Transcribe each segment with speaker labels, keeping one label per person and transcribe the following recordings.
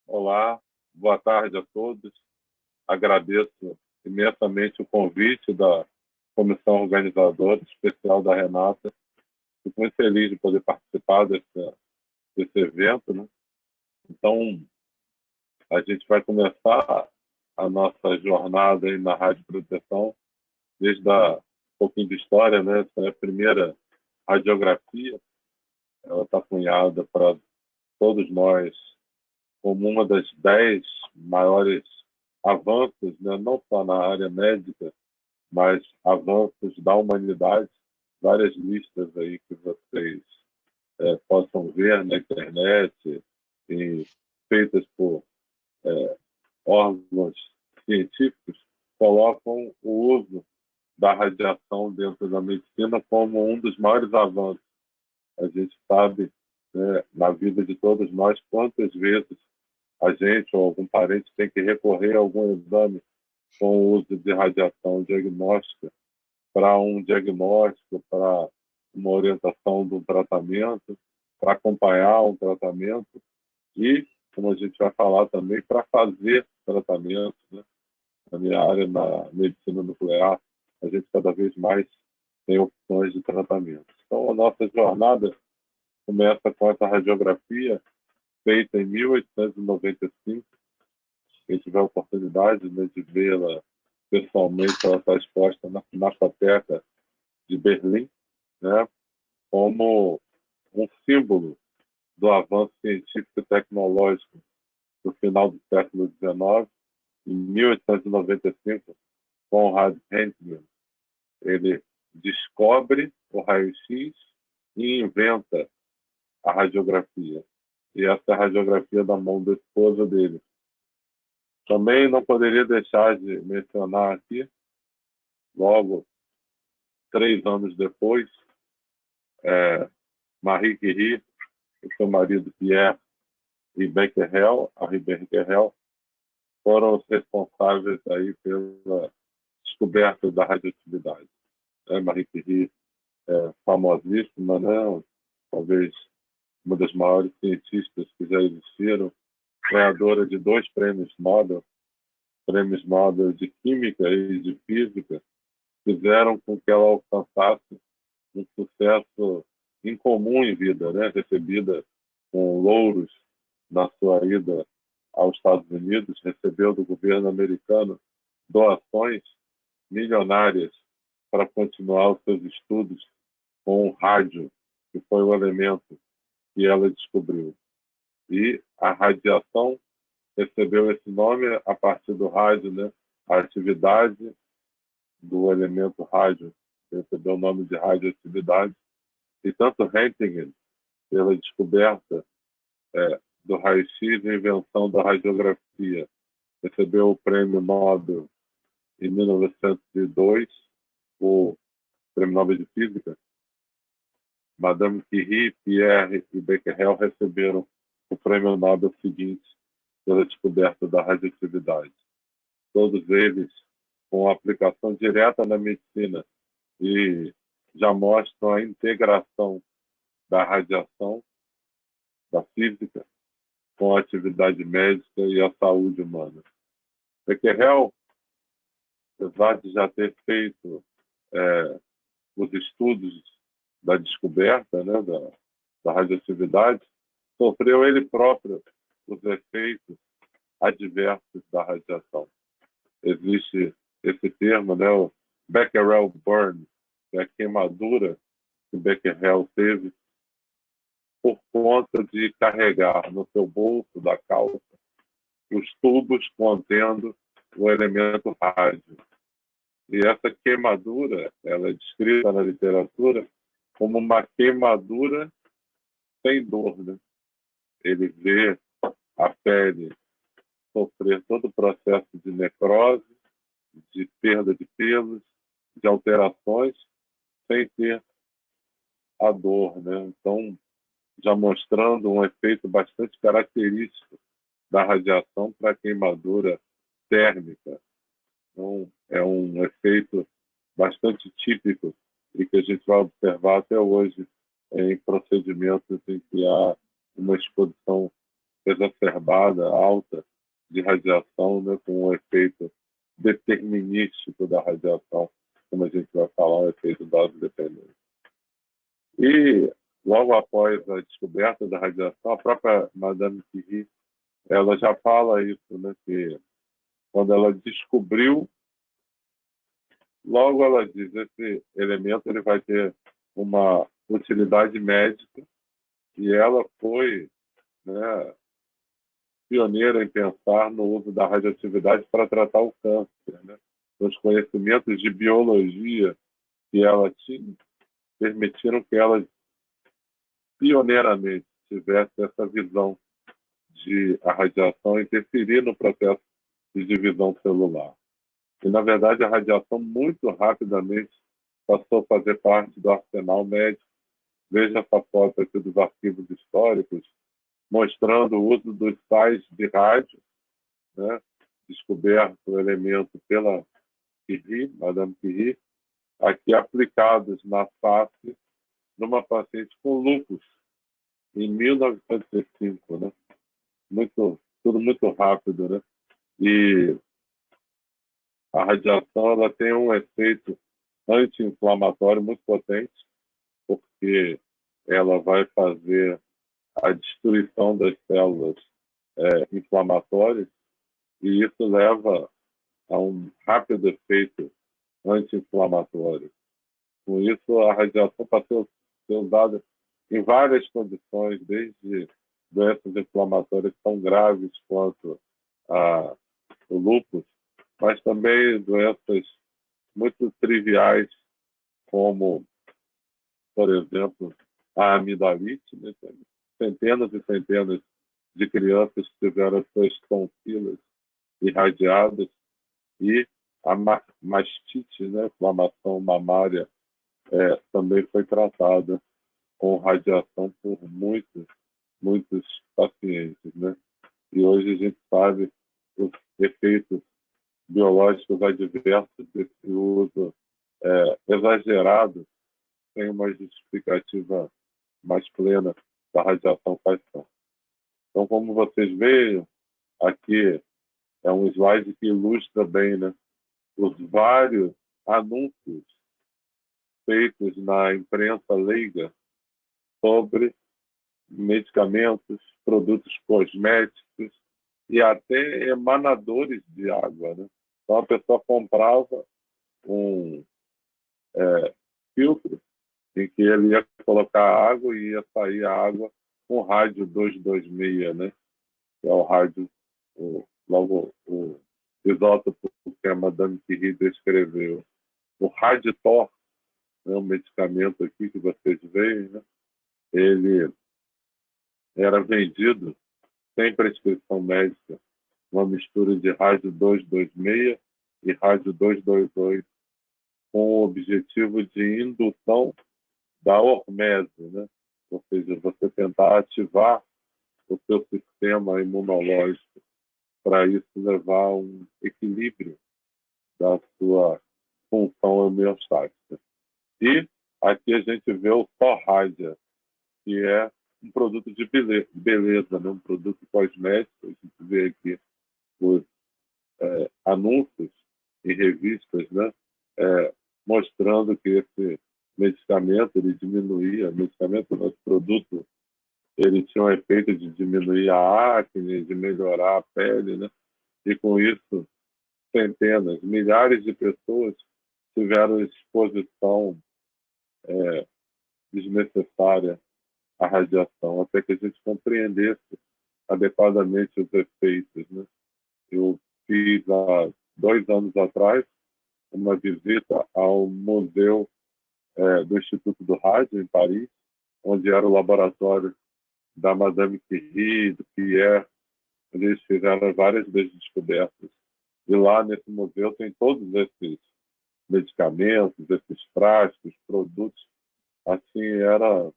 Speaker 1: Olá, boa tarde a todos. Agradeço imensamente o convite da comissão organizadora especial da Renata. Fico muito feliz de poder participar desse evento, né? Então, a gente vai começar a nossa jornada aí na Rádio Proteção, desde um pouquinho de história, né? Essa é a primeira radiografia. Ela está cunhada para todos nós como uma das 10 maiores avanços, né? Não só na área médica, mas avanços da humanidade. Várias listas aí que vocês possam ver na internet, e feitas por órgãos científicos, colocam o uso da radiação dentro da medicina como um dos maiores avanços. A gente sabe, né, na vida de todos nós, quantas vezes a gente ou algum parente tem que recorrer a algum exame com o uso de radiação diagnóstica para um diagnóstico, para uma orientação do tratamento, para acompanhar um tratamento e, como a gente vai falar também, para fazer tratamento, né? Na minha área, na medicina nuclear, a gente cada vez mais tem opções de tratamento. Então, a nossa jornada começa com essa radiografia feita em 1895. Quem tiver a oportunidade, né, de vê-la pessoalmente, ela está exposta na Pinacoteca de Berlim, né, como um símbolo do avanço científico e tecnológico do final do século XIX. Em 1895, Conrad Röntgen, ele descobre o raio-x e inventa a radiografia. E essa é a radiografia da mão da esposa dele. Também não poderia deixar de mencionar aqui, logo 3 anos depois, Marie Curie e seu marido Pierre e Becquerel, Henri Becquerel, foram os responsáveis aí pela descoberta da radioatividade. Marie Curie é famosíssima, né? Talvez uma das maiores cientistas que já existiram, ganhadora de 2 prêmios Nobel de Química e de Física, fizeram com que ela alcançasse um sucesso incomum em vida, né? Recebida com louros na sua ida aos Estados Unidos, recebeu do governo americano doações milionárias para continuar os seus estudos com o rádio, que foi o elemento que ela descobriu. E a radiação recebeu esse nome a partir do rádio, né? A atividade do elemento rádio recebeu o nome de radioatividade. E tanto Röntgen, pela descoberta do raio-x e invenção da radiografia, recebeu o prêmio Nobel em 1902, o prêmio Nobel de Física. Madame Curie, Pierre e Becquerel receberam o prêmio Nobel seguinte pela descoberta da radioatividade. Todos eles com aplicação direta na medicina e já mostram a integração da radiação, da física, com a atividade médica e a saúde humana. Becquerel, apesar de já ter feito os estudos da descoberta, né, da radioatividade, sofreu ele próprio os efeitos adversos da radiação. Existe esse termo, né, o Becquerel burn, que é a queimadura que Becquerel teve por conta de carregar no seu bolso da calça os tubos contendo o elemento rádio. E essa queimadura, ela é descrita na literatura como uma queimadura sem dor, né? Ele vê a pele sofrer todo o processo de necrose, de perda de pelos, de alterações, sem ter a dor, né? Então, já mostrando um efeito bastante característico da radiação para a queimadura térmica. Então, é um efeito bastante típico e que a gente vai observar até hoje em procedimentos em que há uma exposição exacerbada, alta, de radiação, né, com um efeito determinístico da radiação, como a gente vai falar, um efeito dose dependente. E, logo após a descoberta da radiação, a própria Madame Curie, ela já fala isso, né, que quando ela descobriu, logo ela diz, esse elemento ele vai ter uma utilidade médica, e ela foi, né, pioneira em pensar no uso da radioatividade para tratar o câncer, né? Os conhecimentos de biologia que ela tinha permitiram que ela pioneiramente tivesse essa visão de a radiação interferir no processo de divisão celular. E, na verdade, a radiação muito rapidamente passou a fazer parte do arsenal médico. Veja essa foto aqui dos arquivos históricos, mostrando o uso dos sais de rádio, né, descoberto o elemento pela Curie, Madame Curie, aqui aplicados na face numa paciente com lúpus, em 1905, né? Tudo muito rápido, né? E a radiação ela tem um efeito anti-inflamatório muito potente, porque ela vai fazer a destruição das células inflamatórias, e isso leva a um rápido efeito anti-inflamatório. Com isso, a radiação passou a ser usada em várias condições, desde doenças inflamatórias tão graves quanto o lúpus, mas também doenças muito triviais, como, por exemplo, a amidalite, né? Centenas e centenas de crianças que tiveram suas tonsilas irradiadas, e a mastite, né? Inflamação mamária, também foi tratada com radiação por muitos pacientes, né? E hoje a gente sabe os efeitos biológicos adversos desse uso exagerado, sem uma justificativa mais plena da radiação quais são. Então, como vocês veem, aqui é um slide que ilustra bem, né, os vários anúncios feitos na imprensa leiga sobre medicamentos, produtos cosméticos e até emanadores de água, né? Então, a pessoa comprava um filtro em que ele ia colocar água e ia sair a água com rádio 226, né? Que é o rádio, logo o isótopo que a Madame Curie descreveu. O Raditor, né, um medicamento aqui que vocês veem, né? Ele era vendido sem prescrição médica, uma mistura de rádio 226 e rádio 222, com o objetivo de indução da hormese, né? Ou seja, você tentar ativar o seu sistema imunológico para isso levar a um equilíbrio da sua função homeostática. E aqui a gente vê o Torradia, que é um produto de beleza, né? Um produto cosmético. A gente vê aqui os anúncios em revistas, né? Mostrando que esse medicamento ele diminuía, nosso produto, ele tinha um efeito de diminuir a acne, de melhorar a pele, né? E com isso, centenas, milhares de pessoas tiveram exposição desnecessária à radiação, até que a gente compreendesse adequadamente os efeitos, né? Eu fiz há 2 anos atrás uma visita ao museu do Instituto do Rádio, em Paris, onde era o laboratório da Madame Curie, do Pierre, onde eles fizeram várias das descobertas. E lá nesse museu tem todos esses medicamentos, esses frascos, produtos. Assim, era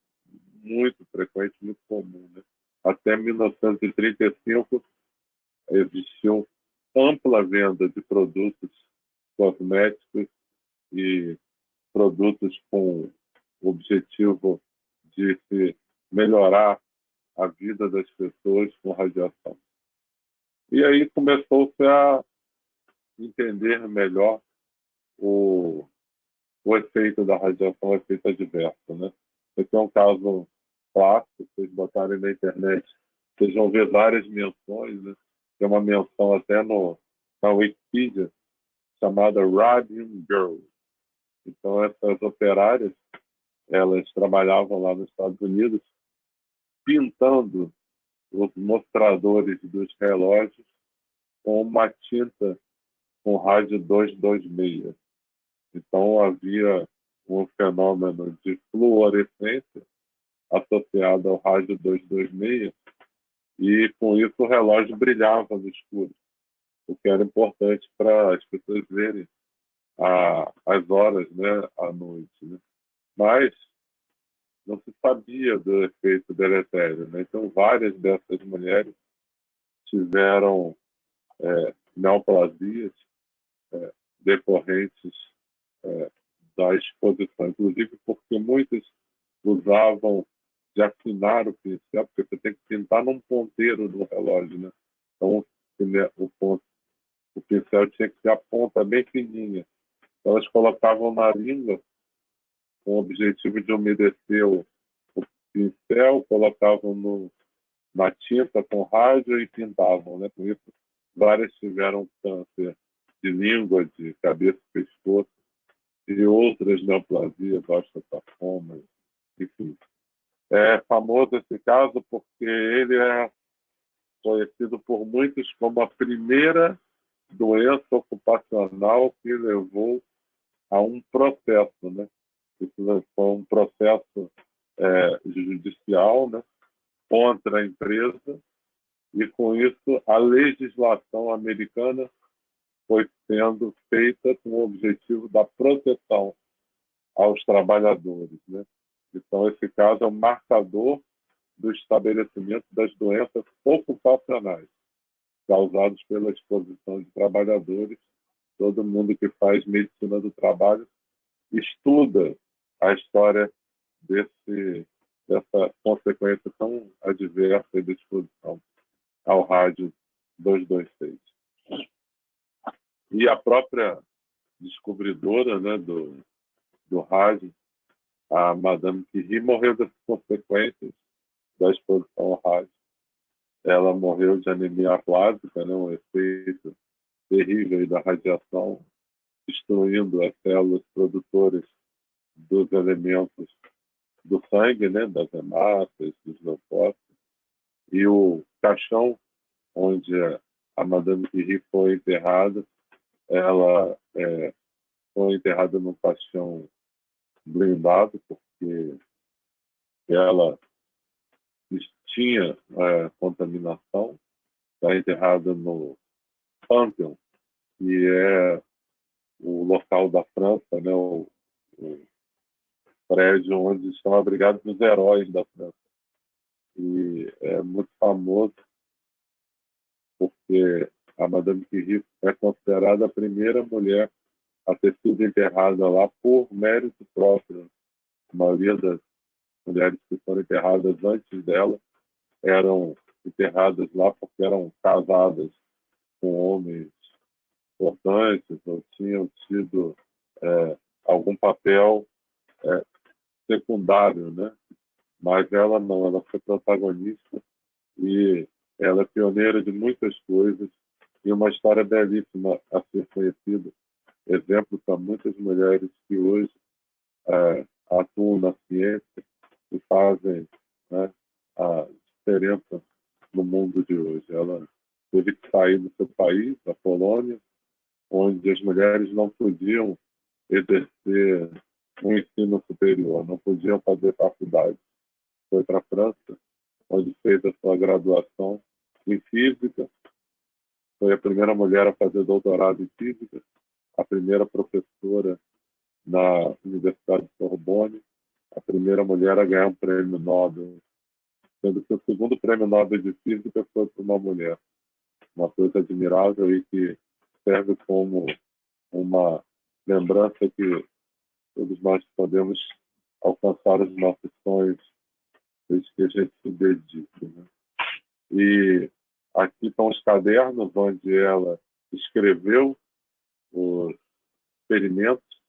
Speaker 1: muito frequente, muito comum, né? Até 1935 existiu ampla venda de produtos cosméticos e produtos com o objetivo de se melhorar a vida das pessoas com radiação. E aí começou-se a entender melhor o efeito da radiação, o efeito adverso, né? Esse é um caso clássico, se vocês botarem na internet, vocês vão ver várias menções, né? Tem uma menção até na Wikipedia, chamada Radium Girl. Então, essas operárias, elas trabalhavam lá nos Estados Unidos, pintando os mostradores dos relógios com uma tinta com rádio 226. Então, havia um fenômeno de fluorescência associado ao rádio 226, e com isso o relógio brilhava no escuro, o que era importante para as pessoas verem as horas, né, à noite. Né? Mas não se sabia do efeito deletério. Né? Então, várias dessas mulheres tiveram neoplasias decorrentes da exposição, inclusive porque muitas usavam de afinar o pincel, porque você tem que pintar num ponteiro do relógio, né? Então, o pincel tinha que ter a ponta bem fininha. Então, elas colocavam na língua com o objetivo de umedecer o pincel, colocavam na tinta com rádio e pintavam, né? Com isso, várias tiveram câncer de língua, de cabeça e pescoço, e outras neoplasias, osteosarcoma, enfim. É famoso esse caso porque ele é conhecido por muitos como a primeira doença ocupacional que levou a um processo, né? Isso foi um processo judicial, né, contra a empresa, e com isso a legislação americana foi sendo feita com o objetivo da proteção aos trabalhadores, né? Então, esse caso é um marcador do estabelecimento das doenças ocupacionais causadas pela exposição de trabalhadores. Todo mundo que faz medicina do trabalho estuda a história dessa consequência tão adversa da exposição ao rádio 226. E a própria descobridora, né, do rádio, a Madame Curie, morreu das consequências da exposição ao rádio. Ela morreu de anemia aplásica, né, um efeito terrível da radiação, destruindo as células produtoras dos elementos do sangue, né, das hemácias, dos leucócitos. E o caixão onde a Madame Curie foi enterrada, ela foi enterrada num caixão blindado, porque ela tinha contaminação. Está enterrada no Panthéon, que é o local da França, né, o prédio onde estão abrigados os heróis da França. E é muito famoso porque a Madame Curie é considerada a primeira mulher a ter sido enterrada lá por mérito próprio. A maioria das mulheres que foram enterradas antes dela eram enterradas lá porque eram casadas com homens importantes ou tinham tido algum papel secundário, né? Mas ela não, ela foi protagonista e ela é pioneira de muitas coisas e uma história belíssima a ser conhecida, exemplo para muitas mulheres que hoje atuam na ciência e fazem, né, a diferença no mundo de hoje. Ela teve que sair do seu país, da Polônia, onde as mulheres não podiam exercer um ensino superior, não podiam fazer faculdade. Foi para a França, onde fez a sua graduação em física. Foi a primeira mulher a fazer doutorado em física, a primeira professora na Universidade de Sorbonne, a primeira mulher a ganhar um prêmio Nobel, sendo que o segundo prêmio Nobel de Física foi para uma mulher. Uma coisa admirável e que serve como uma lembrança que todos nós podemos alcançar os nossos sonhos, desde que a gente se dedique, né? E aqui estão os cadernos onde ela escreveu os experimentos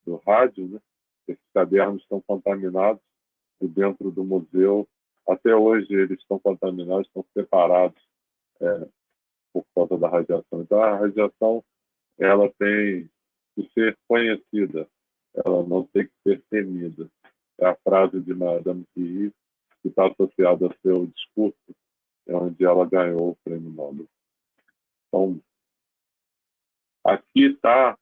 Speaker 1: do rádio, né? Esses cadernos estão contaminados e dentro do museu, até hoje eles estão contaminados, estão separados por causa da radiação. Então a radiação, ela tem que ser conhecida, ela não tem que ser temida. É a frase de Madame Curie que está associada ao seu discurso, onde ela ganhou o prêmio Nobel. Então, aqui está a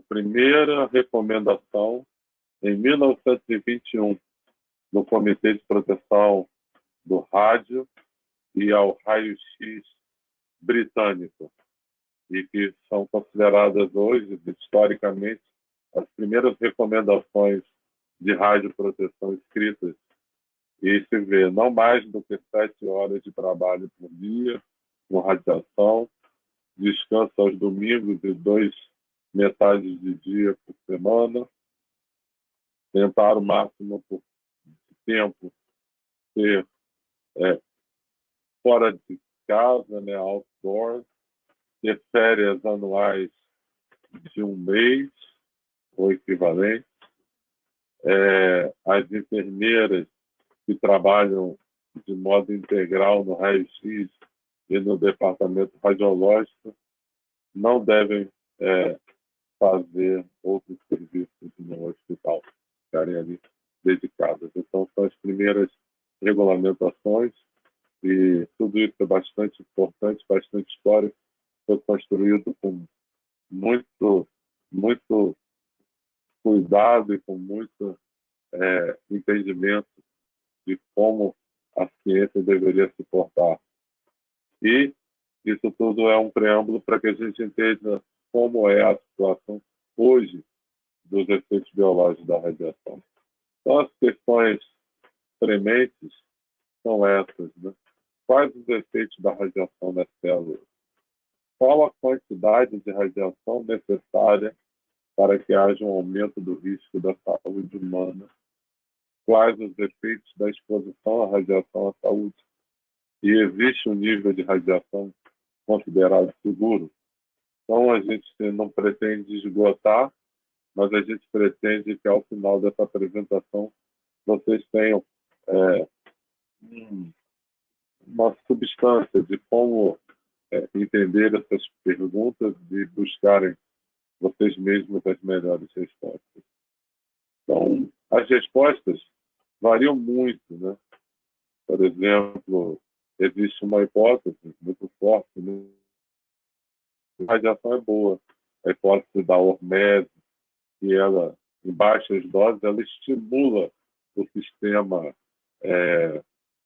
Speaker 1: primeira recomendação em 1921 no Comitê de Proteção do Rádio e ao Raio-X britânico, e que são consideradas hoje, historicamente, as primeiras recomendações de radioproteção escritas. E se vê não mais do que 7 horas de trabalho por dia, com radiação, descanso aos domingos e 2 metades de dia por semana, tentar o máximo por tempo ser fora de casa, né, outdoors, ter férias anuais de 1 mês, ou equivalente. As enfermeiras que trabalham de modo integral no raio-x e no departamento radiológico não devem fazer outros serviços no hospital, ficarem ali dedicadas. Então, são as primeiras regulamentações e tudo isso é bastante importante, bastante histórico, foi construído com muito cuidado e com muito entendimento de como a ciência deveria se portar. E isso tudo é um preâmbulo para que a gente entenda como é a situação hoje dos efeitos biológicos da radiação. Então, as questões prementes são essas, né? Quais os efeitos da radiação nas células? Qual a quantidade de radiação necessária para que haja um aumento do risco da saúde humana? Quais os efeitos da exposição à radiação à saúde? E existe um nível de radiação considerado seguro? Então, a gente não pretende esgotar, mas a gente pretende que, ao final dessa apresentação, vocês tenham uma substância de como entender essas perguntas e buscarem vocês mesmos as melhores respostas. Então, as respostas variam muito, né? Por exemplo, existe uma hipótese muito forte, né? A radiação é boa. A hipótese da hormese, que ela, em baixas doses, ela estimula o sistema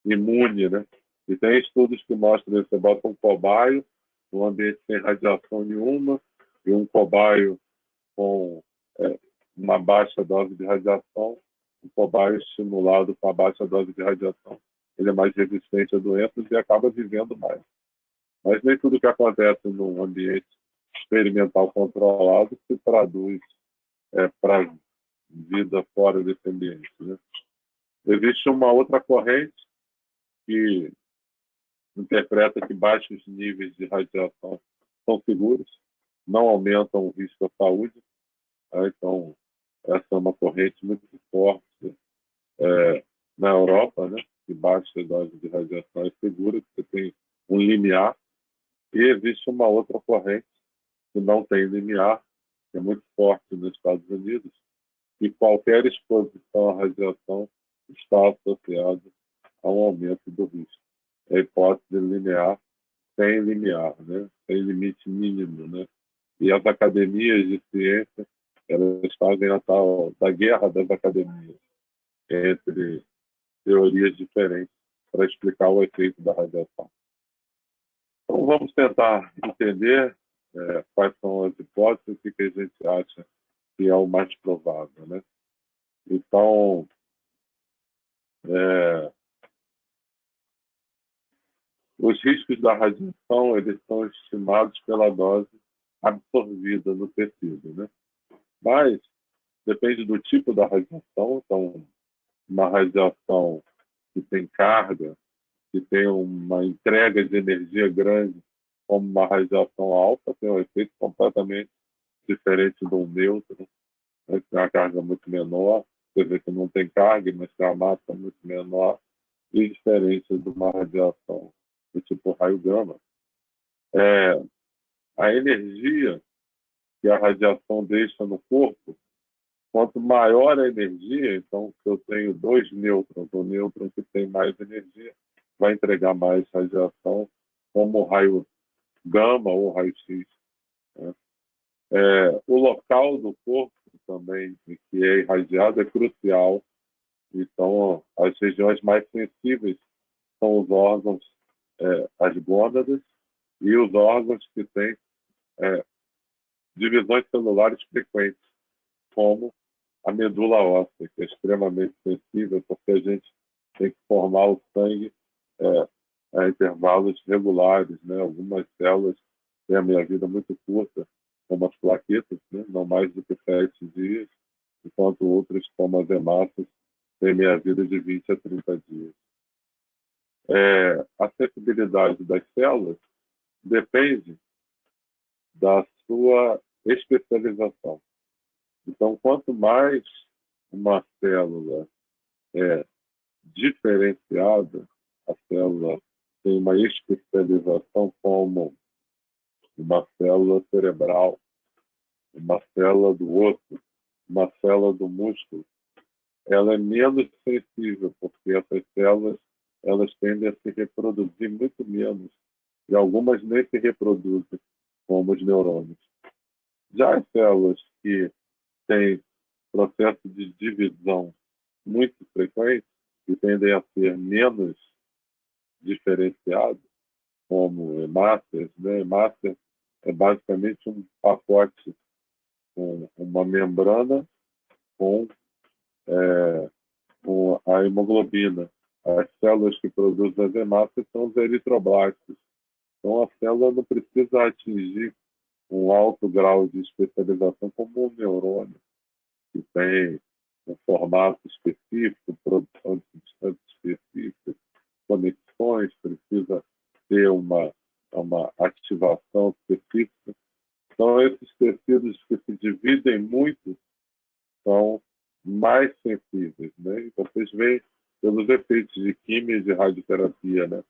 Speaker 1: imune, né? E tem estudos que mostram que você bota um cobaio num ambiente sem radiação nenhuma e um cobaio com uma baixa dose de radiação, o cobaio estimulado com a baixa dose de radiação, ele é mais resistente a doenças e acaba vivendo mais. Mas nem tudo que acontece num ambiente experimental controlado se traduz para vida fora desse ambiente, né? Existe uma outra corrente que interpreta que baixos níveis de radiação são seguros, não aumentam o risco à saúde. Então, essa é uma corrente muito forte na Europa, né? Que baixa dose de radiação é segura, que você tem um limiar. E existe uma outra corrente que não tem limiar, que é muito forte nos Estados Unidos, e qualquer exposição à radiação está associada a um aumento do risco. É a hipótese linear sem limiar, né? Sem limite mínimo, né? E as academias de ciência, elas fazem a tal da guerra das academias entre teorias diferentes para explicar o efeito da radiação. Então, vamos tentar entender quais são as hipóteses e o que a gente acha que é o mais provável, né? Então, os riscos da radiação, eles são estimados pela dose absorvida no tecido, né? Mas depende do tipo da radiação. Então, uma radiação que tem carga, que tem uma entrega de energia grande, como uma radiação alta, tem um efeito completamente diferente de um nêutron, né, que tem uma carga muito menor. Você vê que não tem carga, mas tem uma massa muito menor, e diferente de uma radiação do tipo raio gama. A energia que a radiação deixa no corpo, quanto maior a energia, então, se eu tenho dois nêutrons, o nêutron que tem mais energia vai entregar mais radiação, como o raio gama ou raio-x. Né? O local do corpo também em que é irradiado é crucial. Então, as regiões mais sensíveis são os órgãos, as gônadas, e os órgãos que têm divisões celulares frequentes, como a medula óssea, que é extremamente sensível, porque a gente tem que formar o sangue a intervalos regulares, né? Algumas células têm a meia-vida muito curta, como as plaquetas, né? Não mais do que 7 dias, enquanto outras, como as hemácias, têm meia-vida de 20 a 30 dias. A sensibilidade das células depende da sua especialização. Então, quanto mais uma célula é diferenciada, a célula tem uma especialização como uma célula cerebral, uma célula do osso, uma célula do músculo, ela é menos sensível, porque essas células elas tendem a se reproduzir muito menos, e algumas nem se reproduzem, como os neurônios. Já as células que têm processo de divisão muito frequente, que tendem a ser menos diferenciados, como hemácias, né? Hemácia é basicamente um pacote com uma membrana com a hemoglobina. As células que produzem as hemácias são os eritroblastos. Então, a célula não precisa atingir um alto grau de especialização como um neurônio, que tem um formato específico, produção de substâncias específicas, conexões, precisa ter uma ativação específica. Então, esses tecidos que se dividem muito são mais sensíveis, né? E vocês veem pelos efeitos de quimio e de radioterapia, né?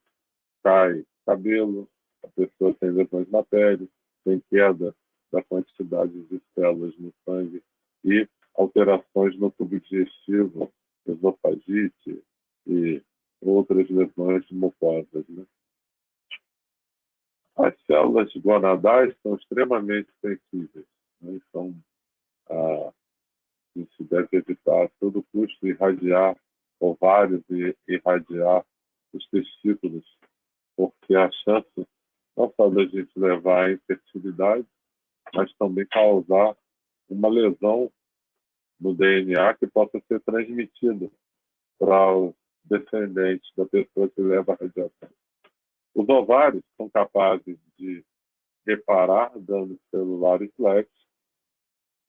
Speaker 1: Cai cabelo, a pessoa tem lesões na pele, tem queda da quantidade de células no sangue e alterações no tubo digestivo, esofagite e outras lesões mucosas, né? As células gonadais são extremamente sensíveis, né? Então, a gente deve evitar a todo custo irradiar ovários e irradiar os testículos, porque a chance não só da gente levar à infertilidade, mas também causar uma lesão no DNA que possa ser transmitida para os descendentes da pessoa que leva a radiação. Os ovários são capazes de reparar danos celulares leves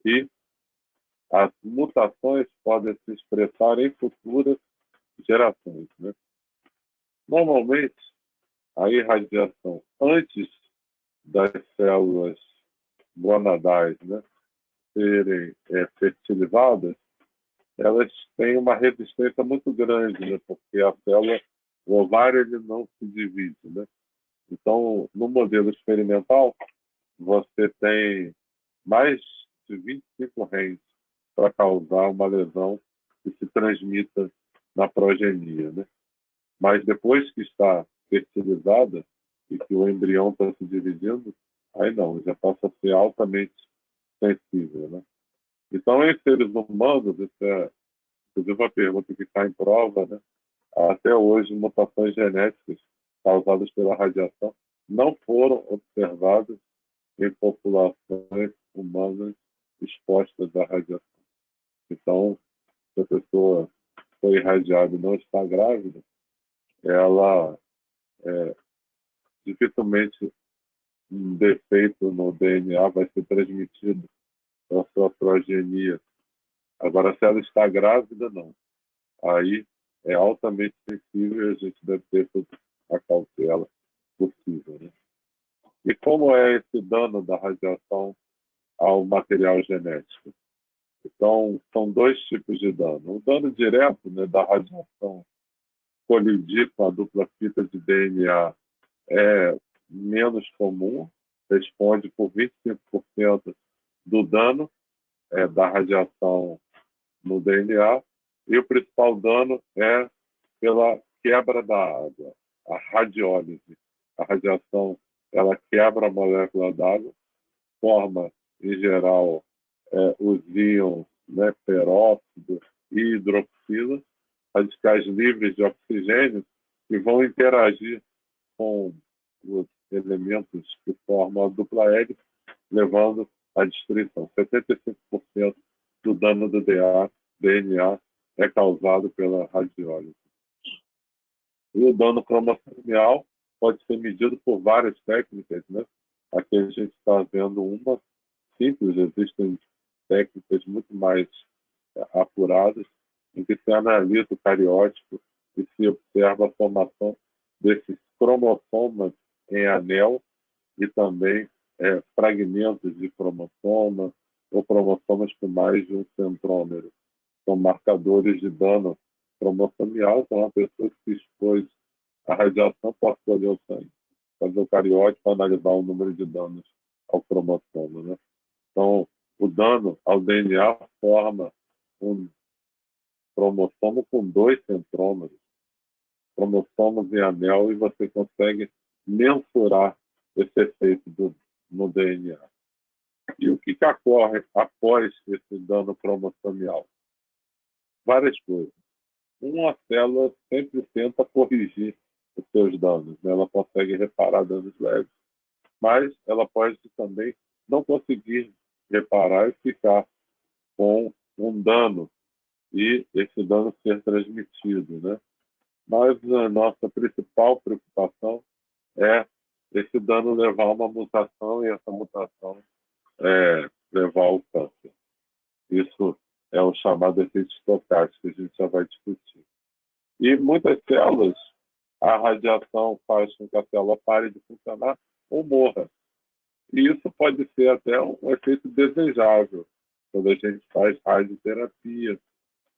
Speaker 1: e as mutações podem se expressar em futuras gerações, né? Normalmente, a irradiação antes das células gonadais, né, serem fertilizadas, elas têm uma resistência muito grande, né, porque a célula, o ovário, ele não se divide, né? Então, no modelo experimental, você tem mais de 25 rins para causar uma lesão que se transmita na progenia, né? Mas depois que está fertilizada e que o embrião está se dividindo, aí não, já passa a ser altamente sensível, né? Então, em seres humanos, isso é, inclusive, uma pergunta que está em prova, né? Até hoje, mutações genéticas causadas pela radiação não foram observadas em populações humanas expostas à radiação. Então, se a pessoa foi irradiada e não está grávida, ela dificilmente um defeito no DNA vai ser transmitido para a sua progenia Agora, se ela está grávida, não. Aí é altamente sensível e a gente deve ter toda a cautela possível, né? E como é esse dano da radiação ao material genético? Então, são dois tipos de dano. O dano direto, né, da radiação colidir com a dupla fita de DNA é menos comum, responde por 25% do dano da radiação no DNA, e o principal dano é pela quebra da água, a radiólise. A radiação, ela quebra a molécula d'água, forma, em geral, os íons, né, peróxido e hidroxila, radicais livres de oxigênio, que vão interagir com os elementos que formam a dupla hélice, levando à destruição. 75% do dano do DNA é causado pela radiólise. E o dano cromossomial pode ser medido por várias técnicas, né? Aqui a gente está vendo uma simples, existem técnicas muito mais apuradas, em que se analisa o cariótipo e se observa a formação desses cromossomas em anel e também fragmentos de cromossoma ou cromossomas com mais de um centrômero. São marcadores de dano cromossomial, então a pessoa que se expôs à radiação pode colher o sangue, fazer o cariótipo para analisar o número de danos ao cromossoma, né? Então, o dano ao DNA forma um cromossomo com 2 centrômeros, cromossomos em anel, e você consegue mensurar esse efeito no DNA. E o que ocorre após esse dano cromossomial? Várias coisas. Uma célula sempre tenta corrigir os seus danos, né? Ela consegue reparar danos leves, mas ela pode também não conseguir reparar e ficar com um dano, e esse dano ser transmitido, né? Mas a nossa principal preocupação é esse dano levar a uma mutação, e essa mutação levar ao câncer. Isso é o chamado efeito estocástico, que a gente já vai discutir. E muitas células, a radiação faz com que a célula pare de funcionar ou morra. E isso pode ser até um efeito desejável, quando a gente faz radioterapia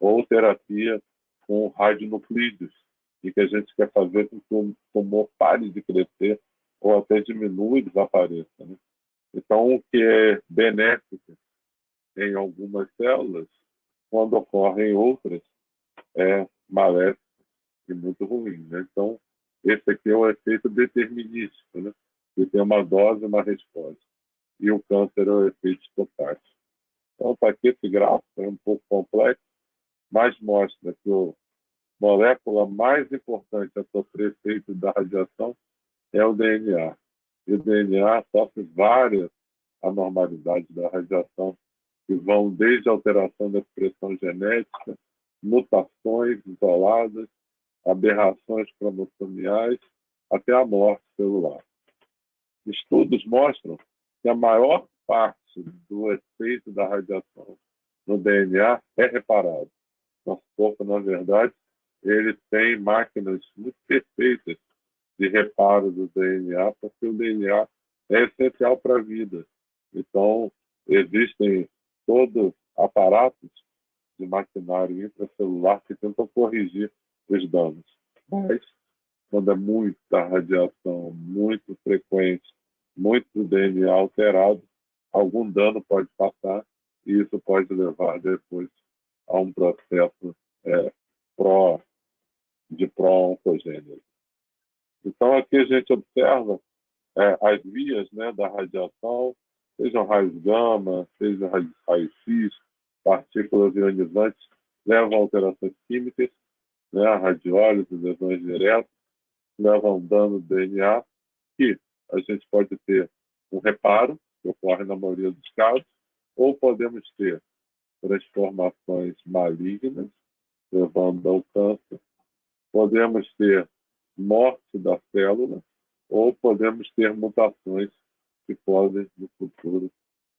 Speaker 1: ou terapia com radionuclídeos, e que a gente quer fazer com que o tumor pare de crescer ou até diminua e desapareça, né? Então, o que é benéfico em algumas células, quando ocorre em outras, é maléfico e muito ruim, né? Então, esse aqui é o efeito determinístico, né? Que tem uma dose e uma resposta. E o câncer é o efeito estocástico. Então, está aqui esse gráfico, é um pouco complexo, mas mostra que a molécula mais importante a sofrer efeito da radiação é o DNA. E o DNA sofre várias anormalidades da radiação, que vão desde a alteração da expressão genética, mutações isoladas, aberrações cromossomiais, até a morte celular. Estudos mostram que a maior parte do efeito da radiação no DNA é reparado. Nosso corpo, na verdade, ele tem máquinas muito perfeitas de reparo do DNA, porque o DNA é essencial para a vida. Então, existem todos aparatos de maquinário intracelular que tentam corrigir os danos. Mas, quando é muita radiação, muito frequente, muito DNA alterado, algum dano pode passar, e isso pode levar depois a um processo de pró-oncogênese. Então, aqui a gente observa as vias, né, da radiação, sejam raios gama, sejam raios X, partículas ionizantes, levam a alterações químicas, né, a radiólise, lesões diretas, levam a um dano do DNA, que a gente pode ter um reparo, que ocorre na maioria dos casos, ou podemos ter transformações malignas, levando ao câncer, podemos ter morte da célula, ou podemos ter mutações que podem, no futuro,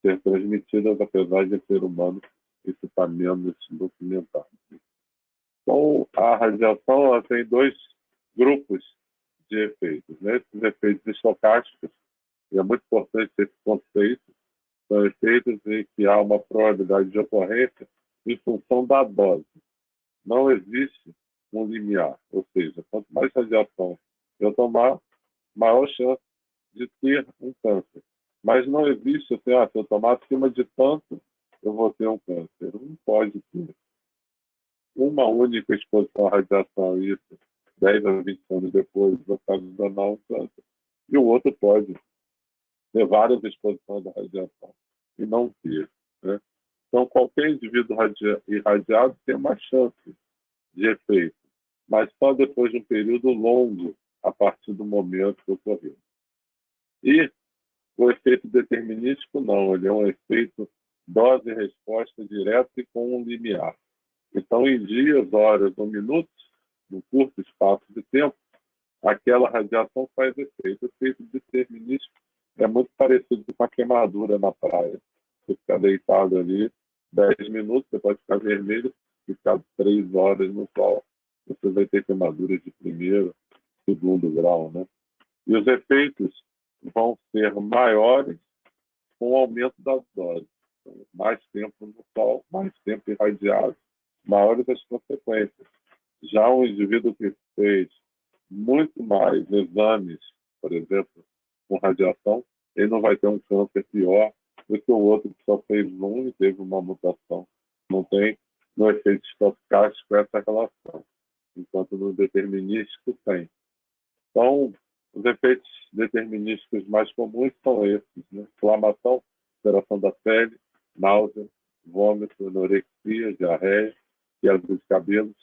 Speaker 1: ser transmitidas, apesar de ser humano isso está menos documentado. Então, a radiação ela tem dois grupos de efeitos, né? Esses efeitos estocásticos, e é muito importante esse conceito, são efeitos em que há uma probabilidade de ocorrência em função da dose. Não existe um limiar, ou seja, quanto mais radiação eu tomar, maior chance de ter um câncer. Mas não existe assim, se eu tomar acima de tanto, eu vou ter um câncer. Não pode ter. Uma única exposição à radiação, isso, 10 a 20 anos depois, vai ocasionar um câncer. E o outro pode ter várias exposições à radiação e não ter. Né? Então, qualquer indivíduo irradiado tem uma chance de efeito, mas só depois de um período longo, a partir do momento que ocorreu. E o efeito determinístico não, ele é um efeito dose e resposta direta e com um limiar. Então, em dias, horas ou minutos, num curto espaço de tempo, aquela radiação faz efeito. O efeito determinístico é muito parecido com a queimadura na praia. Você fica deitado ali 10 minutos, você pode ficar vermelho, ficar 3 horas no sol. Você vai ter queimaduras de primeiro, segundo grau, né? E os efeitos vão ser maiores com o aumento da dose. Então, mais tempo no sol, mais tempo irradiado, maiores as consequências. Já um indivíduo que fez muito mais exames, por exemplo, com radiação, ele não vai ter um câncer pior do que o outro que só fez um e teve uma mutação. Não tem no efeito estocástico essa relação, enquanto no determinístico tem. Então, os efeitos determinísticos mais comuns são esses, né? Inflamação, alteração da pele, náusea, vômito, anorexia, diarreia, queda dos cabelos,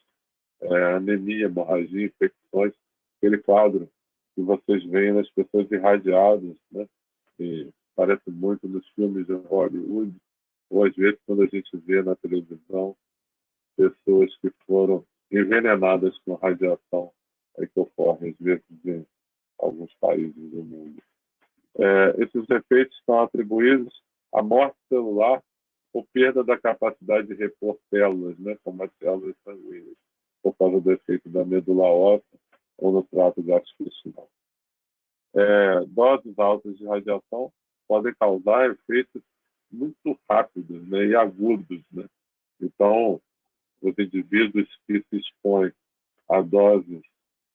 Speaker 1: anemia, hemorragia, infecções, aquele quadro que vocês veem nas pessoas irradiadas, né? E parece muito nos filmes de Hollywood, ou às vezes quando a gente vê na televisão pessoas que foram envenenadas com radiação, aí que ocorre às vezes em alguns países do mundo. Esses efeitos estão atribuídos à morte celular ou perda da capacidade de repor células, né, como as células sanguíneas, por causa do efeito da medula óssea ou no trato gastrointestinal. Doses altas de radiação podem causar efeitos muito rápidos, né, e agudos. Né? Então, os indivíduos que se expõem a doses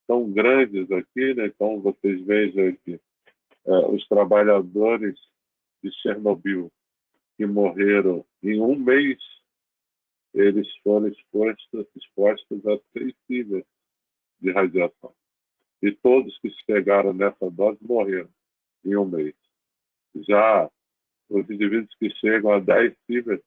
Speaker 1: tão grandes aqui, né, então vocês vejam aqui, os trabalhadores de Chernobyl que morreram em um mês, eles foram expostos a 6 sieverts de radiação. E todos que chegaram nessa dose morreram em um mês. Já os indivíduos que chegam a 10 sieverts,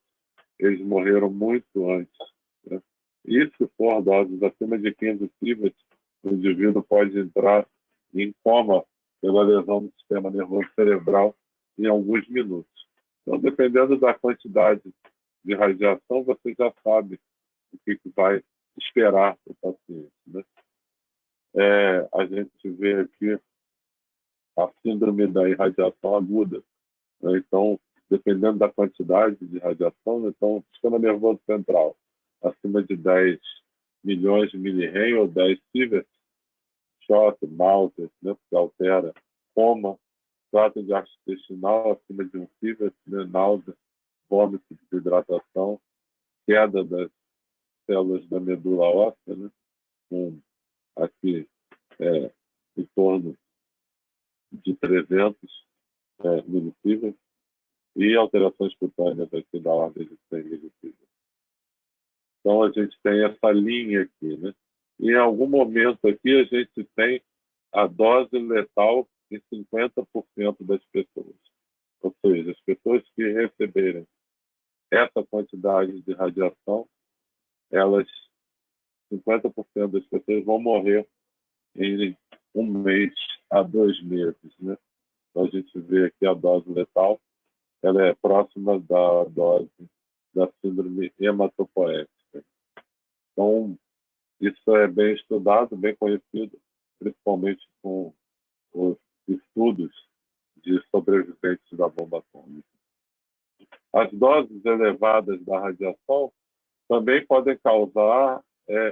Speaker 1: eles morreram muito antes. Né? E se for doses acima de 15 sieverts, o indivíduo pode entrar em coma pela lesão do sistema nervoso cerebral em alguns minutos. Então, dependendo da quantidade de radiação, você já sabe o que vai esperar do paciente. Né? A gente vê aqui a síndrome da irradiação aguda. Né? Então, dependendo da quantidade de radiação, então, o sistema nervoso central, acima de 10 milhões de milirem ou 10 sieverts, choque, náusea, né, que altera, coma, trato gastrointestinal acima de 1 sievert, né, náusea, vômito, desidratação, queda das células da medula óssea, né, com aqui em torno de 300 milissieverts, e alterações cutâneas aqui da ordem de 100 milissieverts. Então, a gente tem essa linha aqui, né? E em algum momento aqui, a gente tem a dose letal em 50% das pessoas. Ou seja, as pessoas que receberem essa quantidade de radiação, 50% das pessoas vão morrer em 1 mês a 2 meses. Né? Então, a gente vê aqui a dose letal, ela é próxima da dose da síndrome hematopoética. Então, isso é bem estudado, bem conhecido, principalmente com os estudos de sobreviventes da bomba atômica. As doses elevadas da radiação também podem causar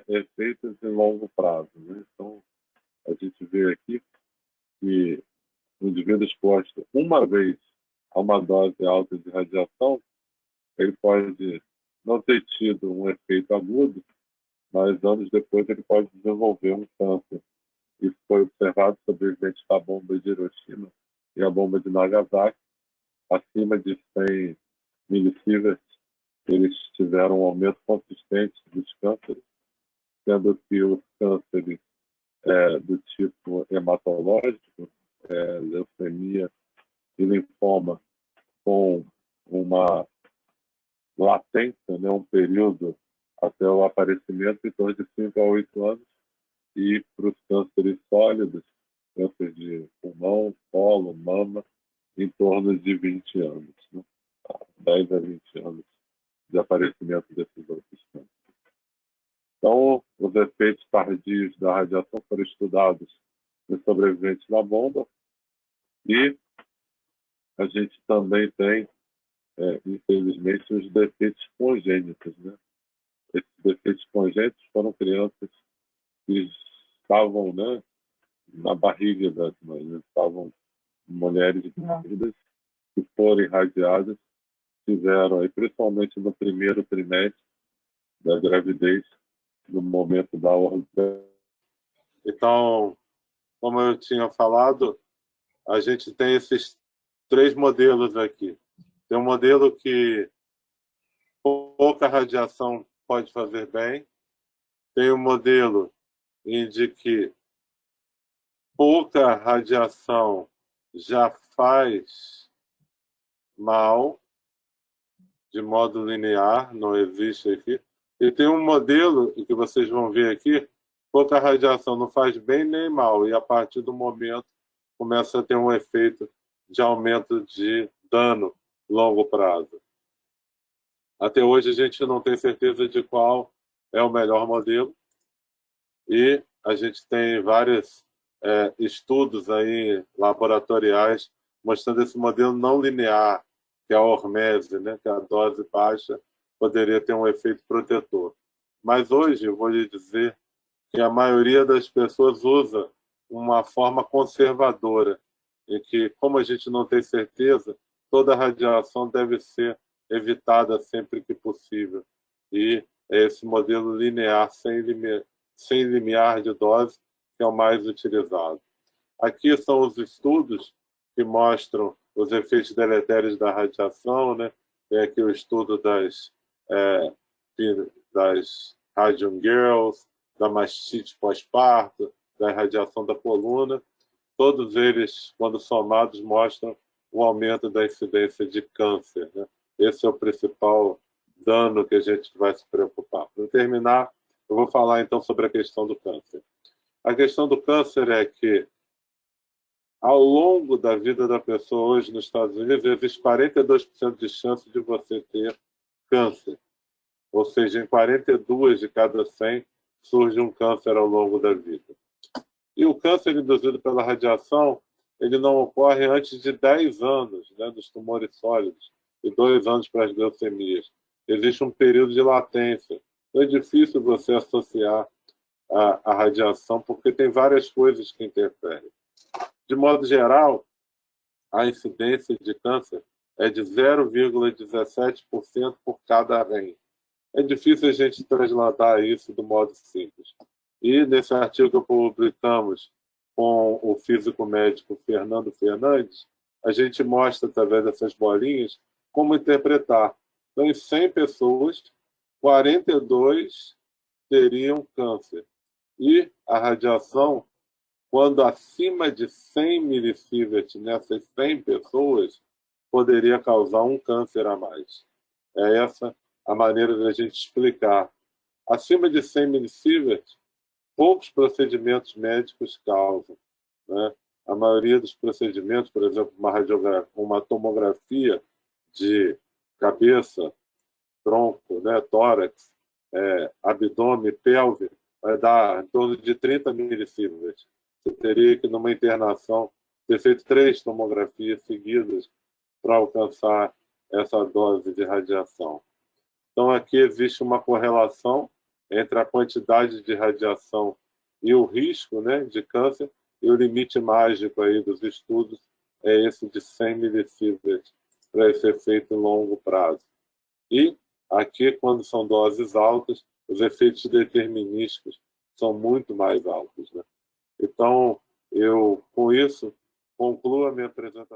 Speaker 1: efeitos em longo prazo, né? Então, a gente vê aqui que o indivíduo exposto uma vez a uma dose alta de radiação, ele pode não ter tido um efeito agudo, mas anos depois ele pode desenvolver um câncer. Isso foi observado sobreviventes da bomba de Hiroshima e a bomba de Nagasaki, acima de 100 milisievert, eles tiveram um aumento consistente dos cânceres, sendo que os cânceres do tipo hematológico, leucemia e linfoma, com uma latência, né, um período até o aparecimento em torno de 5 a 8 anos, e para os cânceres sólidos, câncer de pulmão, colo, mama, em torno de 20 anos, né? 10 a 20 anos de aparecimento desses outros cânceres. Então, os efeitos tardios da radiação foram estudados nos sobreviventes da bomba, e a gente também tem, infelizmente, os defeitos congênitos, né? Esses defeitos congênitos foram crianças que estavam, né, na barriga das mães, né? Estavam mulheres grávidas que foram irradiadas, tiveram, aí, principalmente no primeiro trimestre da gravidez, no momento da órbita. Então, como eu tinha falado, a gente tem esses 3 modelos aqui. Tem um modelo que pouca radiação pode fazer bem. Tem um modelo em que pouca radiação já faz mal, de modo linear, não existe aqui. E tem um modelo que vocês vão ver aqui, pouca radiação não faz bem nem mal, e a partir do momento começa a ter um efeito de aumento de dano longo prazo. Até hoje a gente não tem certeza de qual é o melhor modelo, e a gente tem vários estudos aí laboratoriais mostrando esse modelo não linear, que é a hormese, né, que é a dose baixa poderia ter um efeito protetor. Mas hoje eu vou lhe dizer que a maioria das pessoas usa uma forma conservadora, em que, como a gente não tem certeza, toda radiação deve ser evitada sempre que possível. E é esse modelo linear, sem limiar de dose, que é o mais utilizado. Aqui são os estudos que mostram os efeitos deletérios da radiação, né? Tem aqui o estudo das Radium Girls, da mastite pós-parto, da irradiação da coluna. Todos eles, quando somados, mostram o aumento da incidência de câncer, né? Esse é o principal dano que a gente vai se preocupar. Para terminar, eu vou falar então sobre a questão do câncer. A questão do câncer é que, ao longo da vida da pessoa hoje nos Estados Unidos, existe 42% de chance de você ter câncer. Ou seja, em 42 de cada 100 surge um câncer ao longo da vida. E o câncer induzido pela radiação, ele não ocorre antes de 10 anos, né, dos tumores sólidos, e 2 anos para as leucemias. Existe um período de latência. Então é difícil você associar a radiação, porque tem várias coisas que interferem. De modo geral, a incidência de câncer é de 0,17% por cada 100. É difícil a gente trasladar isso do modo simples. E nesse artigo que publicamos com o físico médico Fernando Fernandes, a gente mostra, através dessas bolinhas, como interpretar. Então, em 100 pessoas, 42 teriam câncer. E a radiação, quando acima de 100 milisievert nessas 100 pessoas, poderia causar um câncer a mais. É essa a maneira de a gente explicar. Acima de 100 milisievert, poucos procedimentos médicos causam, né? A maioria dos procedimentos, por exemplo, uma tomografia de cabeça, tronco, né, tórax, abdômen, pelve, vai dar em torno de 30 milisievert. Você teria que, numa internação, ter feito 3 tomografias seguidas para alcançar essa dose de radiação. Então, aqui existe uma correlação entre a quantidade de radiação e o risco, né, de câncer, e o limite mágico aí dos estudos é esse de 100 milisievert para esse efeito em longo prazo. E aqui, quando são doses altas, os efeitos determinísticos são muito mais altos, né? Então, eu, com isso, concluo a minha apresentação.